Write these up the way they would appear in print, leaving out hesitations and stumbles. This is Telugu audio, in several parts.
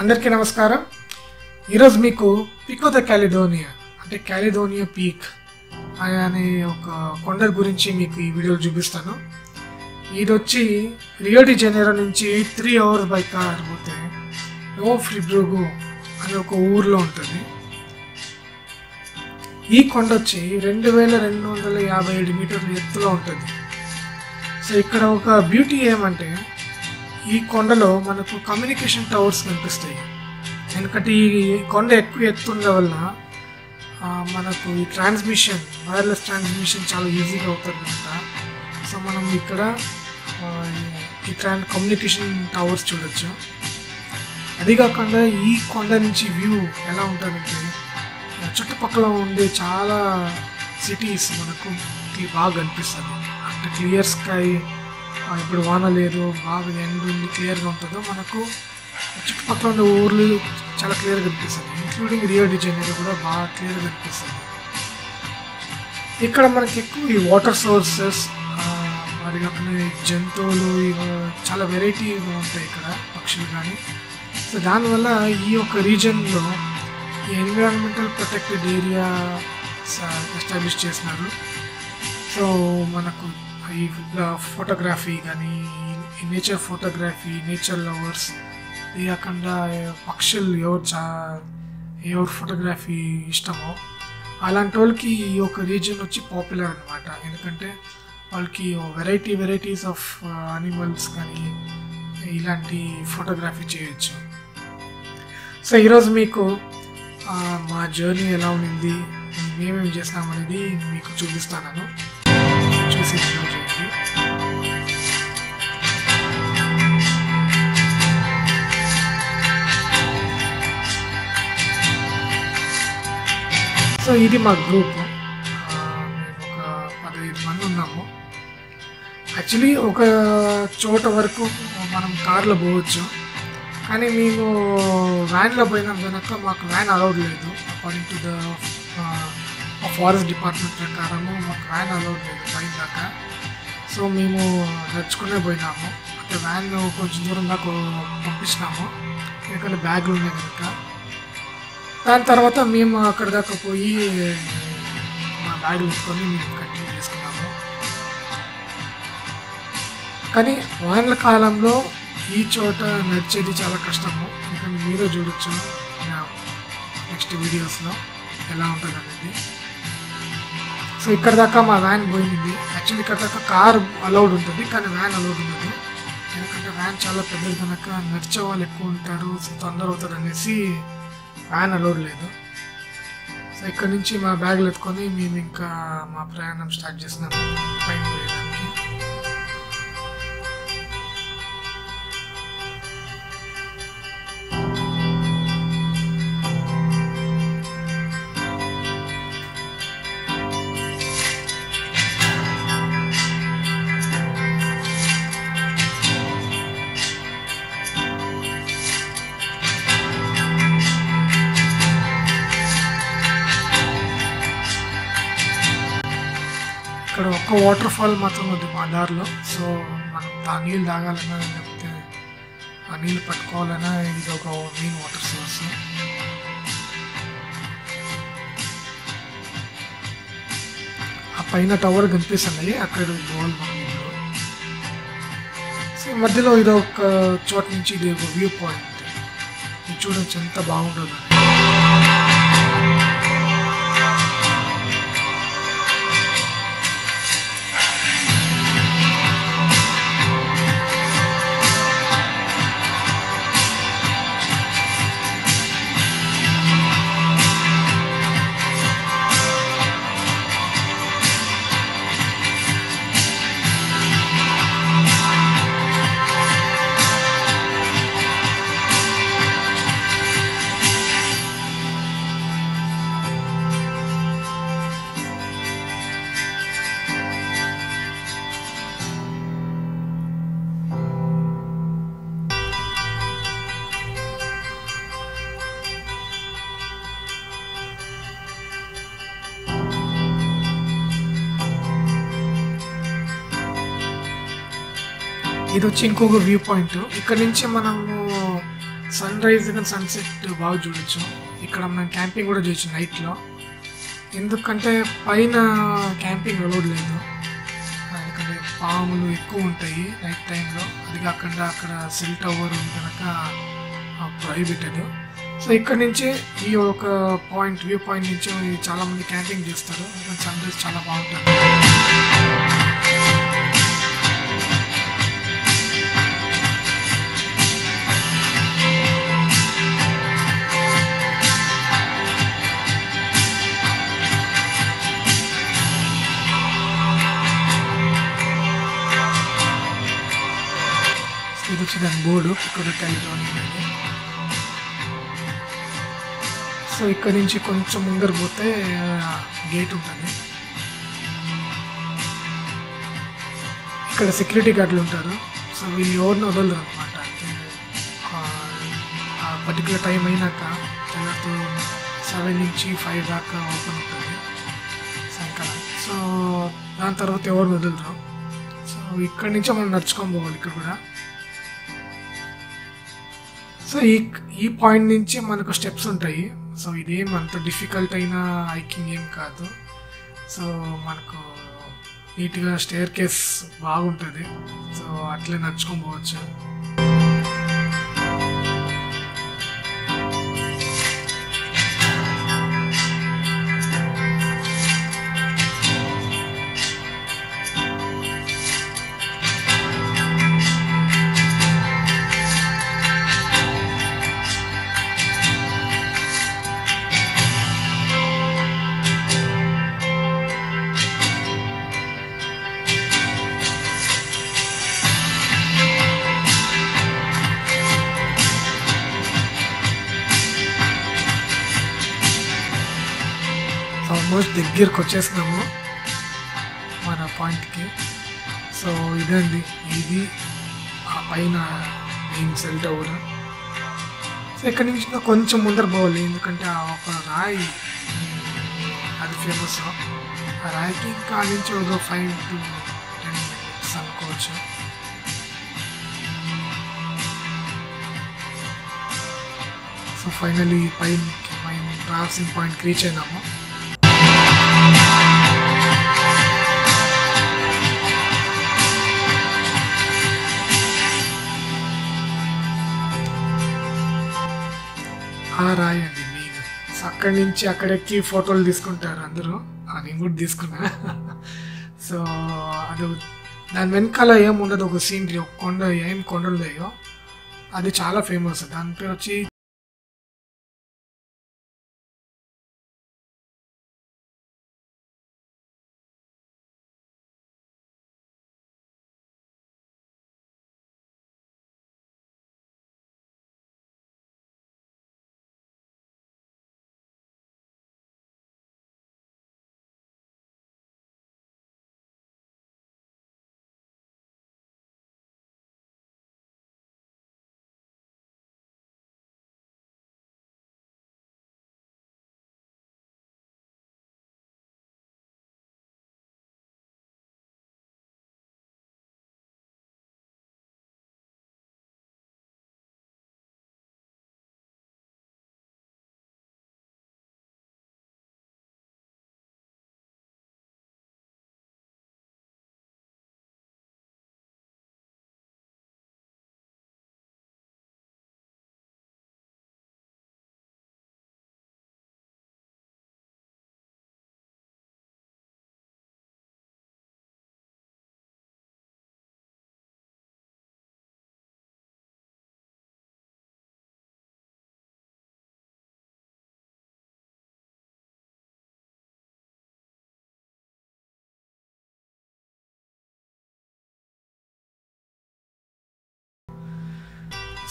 అందరికీ నమస్కారం. ఈరోజు మీకు పికో ద క్యాలిడోనియా అంటే క్యాలిడోనియా పీక్ అనే ఒక కొండ గురించి మీకు ఈ వీడియోలో చూపిస్తాను. ఇది వచ్చి రియో డి జనీరో నుంచి 3 hours బై కార్ పోతే నోవో ఫ్రిబ్రూగో అనే ఒక ఊర్లో ఉంటుంది. ఈ కొండ వచ్చి 2257 మీటర్ల ఎత్తులో ఉంటుంది. సో ఇక్కడ ఒక బ్యూటీ ఏమంటే ఈ కొండలో మనకు కమ్యూనికేషన్ టవర్స్ కనిపిస్తాయి. ఎందుకంటే ఈ కొండ ఎక్కువ ఎత్తుండడం వల్ల మనకు ఈ ట్రాన్స్మిషన్ వైర్లెస్ ట్రాన్స్మిషన్ చాలా ఈజీగా అవుతుంది కనుక సో మనం ఇక్కడ ఈ కమ్యూనికేషన్ టవర్స్ చూడొచ్చు. అది కాకుండా ఈ కొండ నుంచి వ్యూ ఎలా ఉంటుందంటే చుట్టుపక్కల ఉండే చాలా సిటీస్ మనకు బాగా కనిపిస్తుంది. అంటే క్లియర్ స్కై, ఇప్పుడు వాన లేదు, బాగా ఎండ ఉంది, క్లియర్గా ఉంటుందో మనకు చుట్టుపక్కల ఉండే ఊర్లు చాలా క్లియర్గా కనిపిస్తుంది. ఇంక్లూడింగ్ రియో డి జనీరో కూడా బాగా క్లియర్గా కనిపిస్తుంది. ఇక్కడ మనకి ఎక్కువ ఈ వాటర్ సోర్సెస్ మరి కాకుండా జంతువులు చాలా వెరైటీగా ఉంటాయి ఇక్కడ, పక్షులు కానీ. సో దానివల్ల ఈ యొక్క రీజన్లో ఈ ఎన్విరాన్మెంటల్ ప్రొటెక్టెడ్ ఏరియా ఎస్టాబ్లిష్ చేసినారు. సో మనకు ఈ ఫోటోగ్రఫీ కానీ నేచర్ ఫోటోగ్రఫీ, నేచర్ లవర్స్, ఇది కాకుండా పక్షులు ఎవరు ఫోటోగ్రఫీ ఇష్టమో అలాంటి వాళ్ళకి ఈ యొక్క రీజన్ వచ్చి పాపులర్ అనమాట. ఎందుకంటే వాళ్ళకి వెరైటీస్ ఆఫ్ అనిమల్స్ కానీ ఇలాంటి ఫోటోగ్రఫీ చేయొచ్చు. సో ఈరోజు మీకు మా జర్నీ ఎలా ఉంది, మేమేం చేస్తామనేది మీకు చూపిస్తాను. చూసి ఎంజాయ్ చేయండి. సో ఇది మా గ్రూప్. మేము ఒక 15 మంది ఉన్నాము. యాక్చువల్లీ ఒక చోట వరకు మనం కార్లో పోవచ్చు, కానీ మేము వ్యాన్లో పోయినాం కనుక మాకు వ్యాన్ అలౌడ్ లేదు. According to the forest department ప్రకారము మాకు వ్యాన్ అలౌడ్ లేదు పైన దాకా. సో మేము నడుచుకునే పోయినాము. అంటే వ్యాన్ కొంచెం దూరం దాకా పంపించినాము, ఎందుకంటే బ్యాగులు ఉన్నాయి కనుక. దాని తర్వాత మేము అక్కడ దాకా పోయి మా బ్యాగులు ఎత్తుకొని మేము కంటిన్యూ చేసుకున్నాము. కానీ వానల కాలంలో ఈ చోట నడిచేది చాలా కష్టము. ఎందుకంటే మీరే చూడొచ్చు నెక్స్ట్ వీడియోస్లో ఎలా ఉంటుంది అనేది. సో ఇక్కడ దాకా మా వ్యాన్ పోయింది. యాక్చువల్లీ ఇక్కడ దాకా కార్ అలౌడ్ ఉంటుంది, కానీ వ్యాన్ అలౌడ్ ఉండదు. ఎందుకంటే వ్యాన్ చాలా పెద్దది కనుక నడిచే వాళ్ళు ఎక్కువ ఉంటారు, సో తొందర అవుతుంది అనేసి వ్యాన్ అలౌడ్ లేదు. సో ఇక్కడ నుంచి మా బ్యాగులు ఎత్తుకొని మేము ఇంకా మా ప్రయాణం స్టార్ట్ చేసినాము పైన పోయేదానికి. ఇక్కడ ఒక్క వాటర్ ఫాల్ మాత్రం ఉంది మా దారిలో. సో మనం ఆ నీళ్ళు తాగాలన్నా లేకపోతే ఆ నీళ్ళు పట్టుకోవాలన్నా ఇది ఒక మెయిన్ వాటర్ సోర్స్. ఆ పైన టవర్ కనిపిస్తుంది, అక్కడ పోవాలి మనం ఇప్పుడు. సో మధ్యలో ఇది ఒక చోట నుంచి ఇది ఒక వ్యూ పాయింట్. ఇది చూడొచ్చు ఎంత బాగుంటుంది. ఇది వచ్చి ఇంకొక వ్యూ పాయింట్. ఇక్కడ నుంచి మనము సన్ రైజ్ కానీ సన్సెట్ బాగా చూడొచ్చు. ఇక్కడ మనం క్యాంపింగ్ కూడా చేయొచ్చు నైట్లో, ఎందుకంటే పైన క్యాంపింగ్ అలౌడ్ లేదు, ఎందుకంటే పాములు ఎక్కువ ఉంటాయి నైట్ టైంలో. అది కాకుండా అక్కడ సెల్ టవర్ ఉంది కనుక ప్రొహిబిటెడ్. సో ఇక్కడ నుంచి ఈ ఒక వ్యూ పాయింట్ నుంచి చాలామంది క్యాంపింగ్ చేస్తారు. సన్ రైజ్ చాలా బాగుంటుంది. ఇది వచ్చి దాని బోర్డు ఇక్కడ టెలిటోనిక్ అని. సో ఇక్కడ నుంచి కొంచెం ముందర పోతే గేట్ ఉంటుంది. ఇక్కడ సెక్యూరిటీ గార్డులు ఉంటారు. సో వీళ్ళు ఎవరిని వదలరు అనమాట. ఆ పర్టికులర్ టైం అయినాక తెల్లతో 7 నుంచి 5 దాకా ఓపెన్ ఉంటుంది సాయంకాలం. సో దాని తర్వాత ఎవరిని వదలరు. సో ఇక్కడ నుంచి మనం నడుచుకొని పోవాలి ఇక్కడ కూడా. సో ఈ పాయింట్ నుంచి మనకు స్టెప్స్ ఉంటాయి. సో ఇదేం అంత డిఫికల్ట్ అయిన హైకింగ్ ఏం కాదు. సో మనకు నీట్గా స్టేర్ కేస్ బాగుంటుంది. సో అట్లే నడుచుకొని పోవచ్చు. ఆల్మోస్ట్ దగ్గరకు వచ్చేసినాము మన పాయింట్కి. సో ఇదండి, ఇది ఆ పైన మెయిన్ సెల్ టవర్. సో ఇక్కడి నుంచి కొంచెం ముందర పోవాలి, ఎందుకంటే ఆ ఒక రాయి అది ఫేమస్. ఆ రాయికి ఇంకా నుంచి ఒక 5 to 10 minutes అనుకోవచ్చు. సో ఫైనలీ పైన ట్రావెల్సింగ్ పాయింట్కి రీచ్ అయినాము. ఆ రాయి అండి మెయిన్. సో అక్కడి నుంచి అక్కడెక్కి ఫోటోలు తీసుకుంటారు అందరూ. నేను కూడా తీసుకున్నా. సో అది దాని వెనకాల ఏముండదు, ఒక సీనరీ, ఒక కొండ, ఏం కొండలు లేయో అది చాలా ఫేమస్. దాని పేరు వచ్చి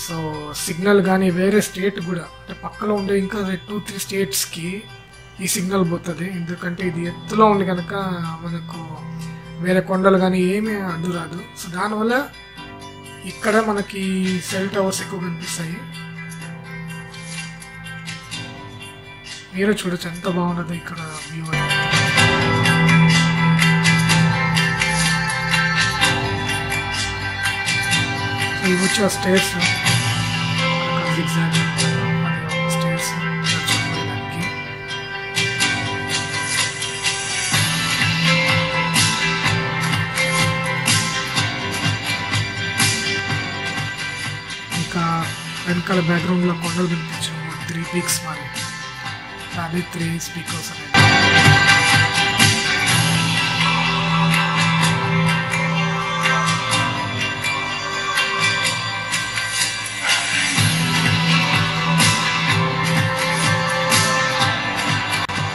సో సిగ్నల్ కానీ వేరే స్టేట్ కూడా, అంటే పక్కలో ఉండే ఇంకా 2-3 స్టేట్స్కి ఈ సిగ్నల్ పోతుంది. ఎందుకంటే ఇది ఎత్తులో ఉంది కనుక మనకు వేరే కొండలు కానీ ఏమీ అడ్డు రాదు. సో దానివల్ల ఇక్కడ మనకి సెల్ టవర్స్ ఎక్కువ కనిపిస్తాయి. మీరు చూడొచ్చు ఎంత బాగున్నదో ఇక్కడ వ్యూ. ఇవి వచ్చి ఆ స్టేట్స్ జిగ్జాగ్ అది ఒక స్టేర్స్ నడుచుకోవడానికి. ఇంకా వెనకాల బ్యాక్గ్రౌండ్లో కొండలు కనిపించాము. 3 పీక్స్ మరి అదే 3 స్పీకర్స్ అనేది.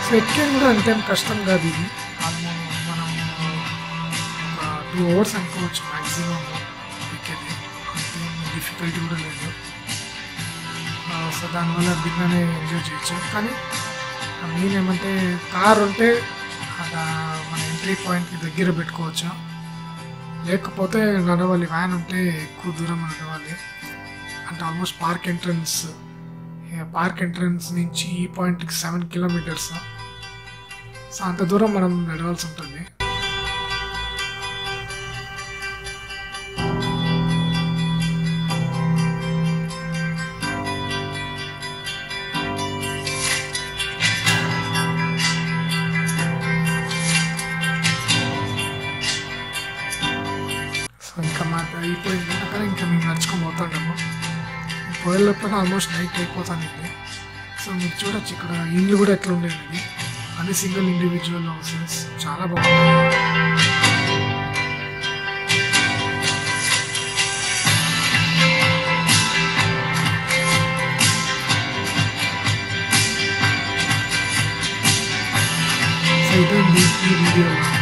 సో ఎక్కేది కూడా అంతేం కష్టం కాదు. ఇది ఆల్మోస్ట్ మనం ఒక 2 hours అనుకోవచ్చు మ్యాక్సిమం ఎక్కేది. అంతేం డిఫికల్టీ కూడా లేదు. సో దానివల్ల భిన్ననే ఎంజాయ్ చేయొచ్చు. కానీ మెయిన్ ఏమంటే కార్ ఉంటే మన ఎంట్రీ పాయింట్కి దగ్గర పెట్టుకోవచ్చు. లేకపోతే నడవాలి. వ్యాన్ ఉంటే ఎక్కువ దూరం నడవాలి. అంటే ఆల్మోస్ట్ పార్క్ ఎంట్రన్స్ నుంచి ఈ పాయింట్కి 7 kilometers. సో అంత దూరం మనం నడవాల్సి ఉంటుంది. సో ఇంకా మాకు అయిపోయింది అక్కడ. ఇంకా మేము నడుచుకొని పోతాము. పోయేలోపల ఆల్మోస్ట్ నైట్ అయిపోతాను. సో మీరు చూడొచ్చు ఇక్కడ ఇల్లు కూడా ఎట్లా ఉండేది. అన్ని సింగిల్ ఇండివిజువల్ హౌసెస్ చాలా బాగుంటాయి. సో ఇదే ఈ వీడియోలో